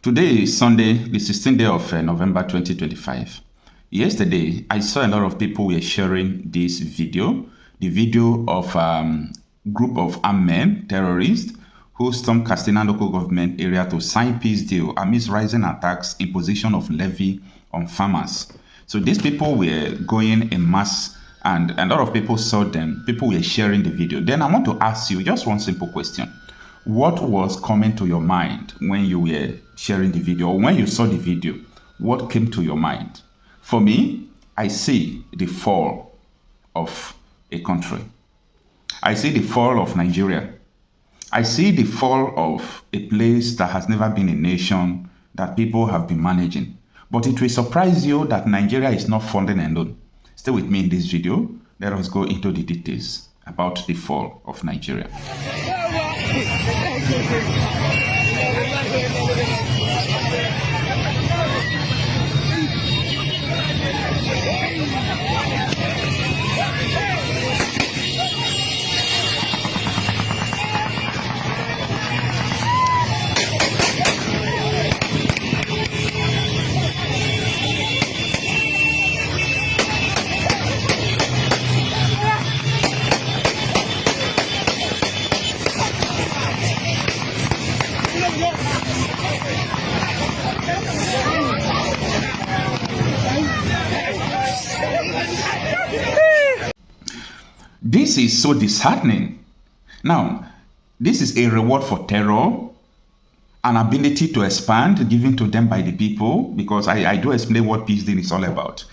Today is Sunday, the 16th day of November 2025. Yesterday, I saw a lot of people were sharing this video, the video of group of armed men, terrorists, who stormed Katsina local government area to sign peace deal amidst rising attacks, imposition of levy on farmers. So these people were going en masse, and a lot of people saw them. People were sharing the video. Then I want to ask you just one simple question. What was coming to your mind when you were sharing the video, or when you saw the video? What came to your mind? For me, I see the fall of a country. I see the fall of Nigeria. I see the fall of a place that has never been a nation that people have been managing. But it will surprise you that Nigeria is not falling alone. Stay with me in this video. Let us go into the details about the fall of Nigeria. This is so disheartening. Now, this is a reward for terror, an ability to expand given to them by the people, because I do explain what peace deal is all about.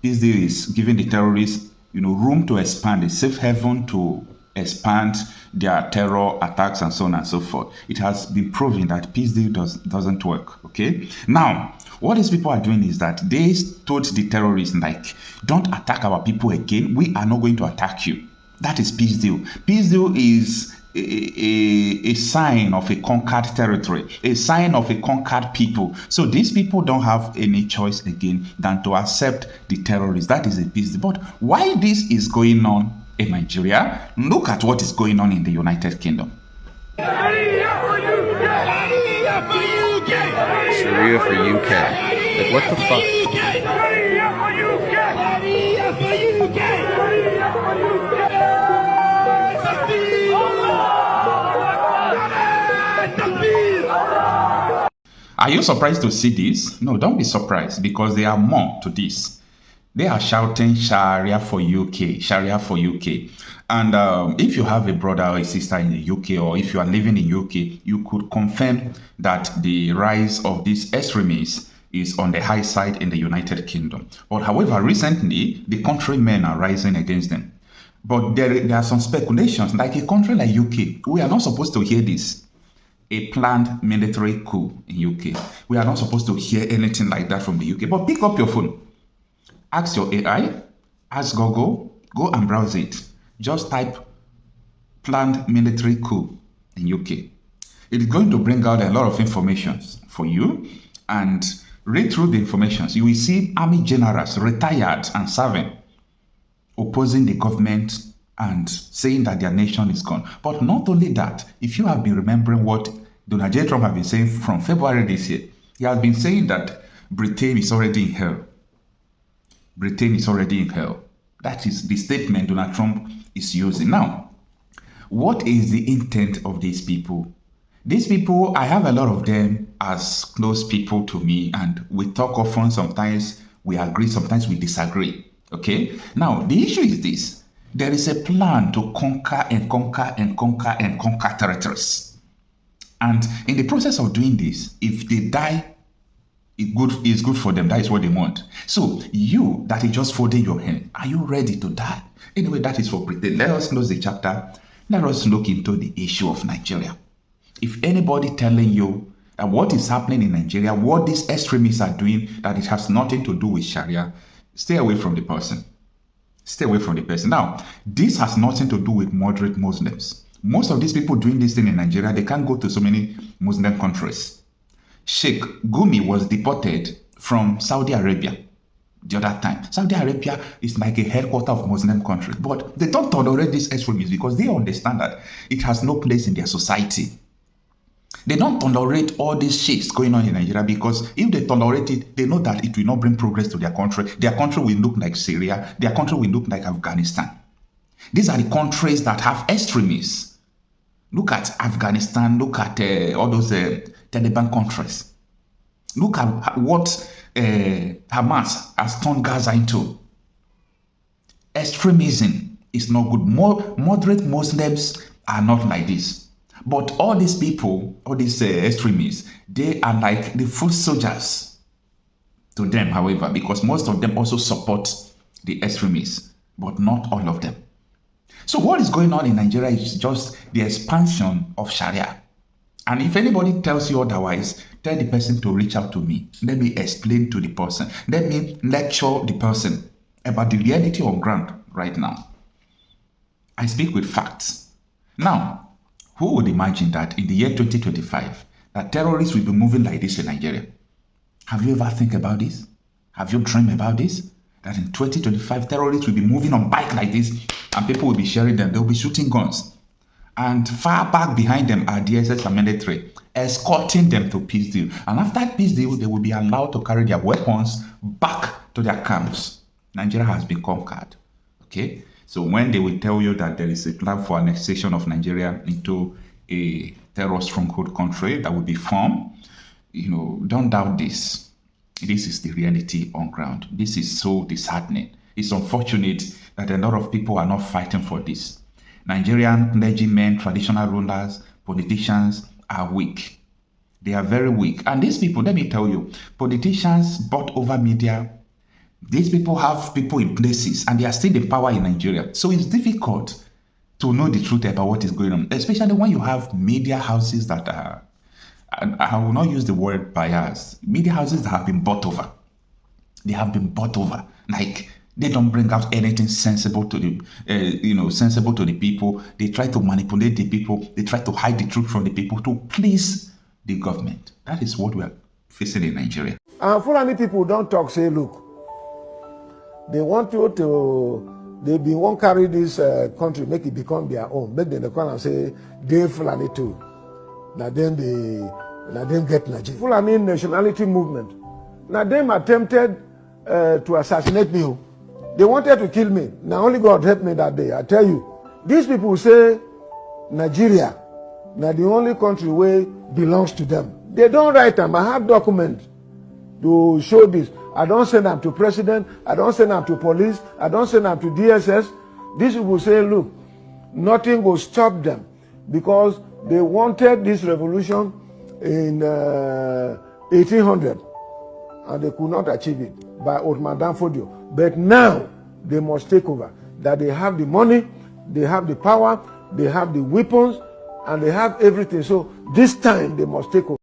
Peace deal is giving the terrorists, room to expand, a safe haven to expand their terror attacks and so on and so forth. It has been proven that peace deal doesn't work. Okay. Now, what these people are doing is that they told the terrorists, like, don't attack our people again. We are not going to attack you. That is peace deal. Peace deal is a sign of a conquered territory, a sign of a conquered people. So these people don't have any choice again than to accept the terrorists. That is a peace deal. But why this is going on in Nigeria? Look at what is going on in the United Kingdom. Sharia for UK. Like, what the fuck? Are you surprised to see this? No, don't be surprised, because there are more to this. They are shouting Sharia for UK, Sharia for UK. And if you have a brother or a sister in the UK, or if you are living in UK, you could confirm that the rise of these extremists is on the high side in the United Kingdom. But however, recently, the countrymen are rising against them. But there are some speculations, like a country like UK, we are not supposed to hear this. A planned military coup in UK. We are not supposed to hear anything like that from the UK. But pick up your phone. Ask your AI, ask Google, go and browse it. Just type planned military coup in UK. It is going to bring out a lot of information for you, and read through the information. You will see army generals, retired and serving, opposing the government and saying that their nation is gone. But not only that, if you have been remembering what Donald J. Trump has been saying from February this year, he has been saying that Britain is already in hell. Britain is already in hell. That is the statement Donald Trump is using. Now, what is the intent of these people? These people, I have a lot of them as close people to me, and we talk often. Sometimes we agree, sometimes we disagree. Okay? Now, the issue is this. There is a plan to conquer and conquer and conquer and conquer territories. And in the process of doing this, if they die, it's good for them. That is what they want. So you that is just folding your hand, are you ready to die? Anyway, that is for Britain. Let us close the chapter. Let us look into the issue of Nigeria. If anybody telling you that what is happening in Nigeria, what these extremists are doing, that it has nothing to do with Sharia, stay away from the person. Stay away from the person. Now, this has nothing to do with moderate Muslims. Most of these people doing this thing in Nigeria, they can't go to so many Muslim countries. Sheikh Gumi was deported from Saudi Arabia the other time. Saudi Arabia is like a headquarter of Muslim countries, but they don't tolerate these extremists because they understand that it has no place in their society. They don't tolerate all these shit going on in Nigeria, because if they tolerate it, they know that it will not bring progress to their country. Their country will look like Syria. Their country will look like Afghanistan. These are the countries that have extremists. Look at Afghanistan. Look at all those Taliban countries. Look at what Hamas has turned Gaza into. Extremism is not good. Moderate Muslims are not like this. But all these people, all these extremists, they are like the foot soldiers to them, however, because most of them also support the extremists, but not all of them. So what is going on in Nigeria is just the expansion of Sharia. And if anybody tells you otherwise, tell the person to reach out to me. Let me explain to the person. Let me lecture the person about the reality on ground right now. I speak with facts. Now, who would imagine that in the year 2025, that terrorists will be moving like this in Nigeria? Have you ever think about this? Have you dreamed about this? That in 2025, terrorists will be moving on bike like this, and people will be sharing them. They'll be shooting guns. And far back behind them are DSS and military, escorting them to peace deal. And after peace deal, they will be allowed to carry their weapons back to their camps. Nigeria has been conquered. Okay? So when they will tell you that there is a plan for annexation of Nigeria into a terror stronghold country that will be formed, don't doubt this. This is the reality on ground. This is so disheartening. It's unfortunate that a lot of people are not fighting for this. Nigerian clergymen, traditional rulers, politicians are weak. They are very weak. And these people, let me tell you, politicians bought over media. These people have people in places, and they are still in power in Nigeria. So it's difficult to know the truth about what is going on, especially when you have media houses that are, I will not use the word bias, media houses that have been bought over. They have been bought over. Like, they don't bring out anything sensible to the, sensible to the people. They try to manipulate the people. They try to hide the truth from the people to please the government. That is what we are facing in Nigeria. And Fulani people don't talk, say, look, they want you to, they won't carry this country, make it become their own. Make them come and say, they Fulani too. Now then get Nigeria. Fulani nationality movement. Now them attempted to assassinate me. They wanted to kill me. Now only God helped me that day. I tell you, these people say Nigeria, now the only country where belongs to them. They don't write them. I have documents to show this. I don't send them to president. I don't send them to police. I don't send them to DSS. These people say, look, nothing will stop them because they wanted this revolution in 1800 and they could not achieve it by Ottoman Danfodio. But now they must take over. That they have the money, they have the power, they have the weapons, and they have everything. So this time they must take over.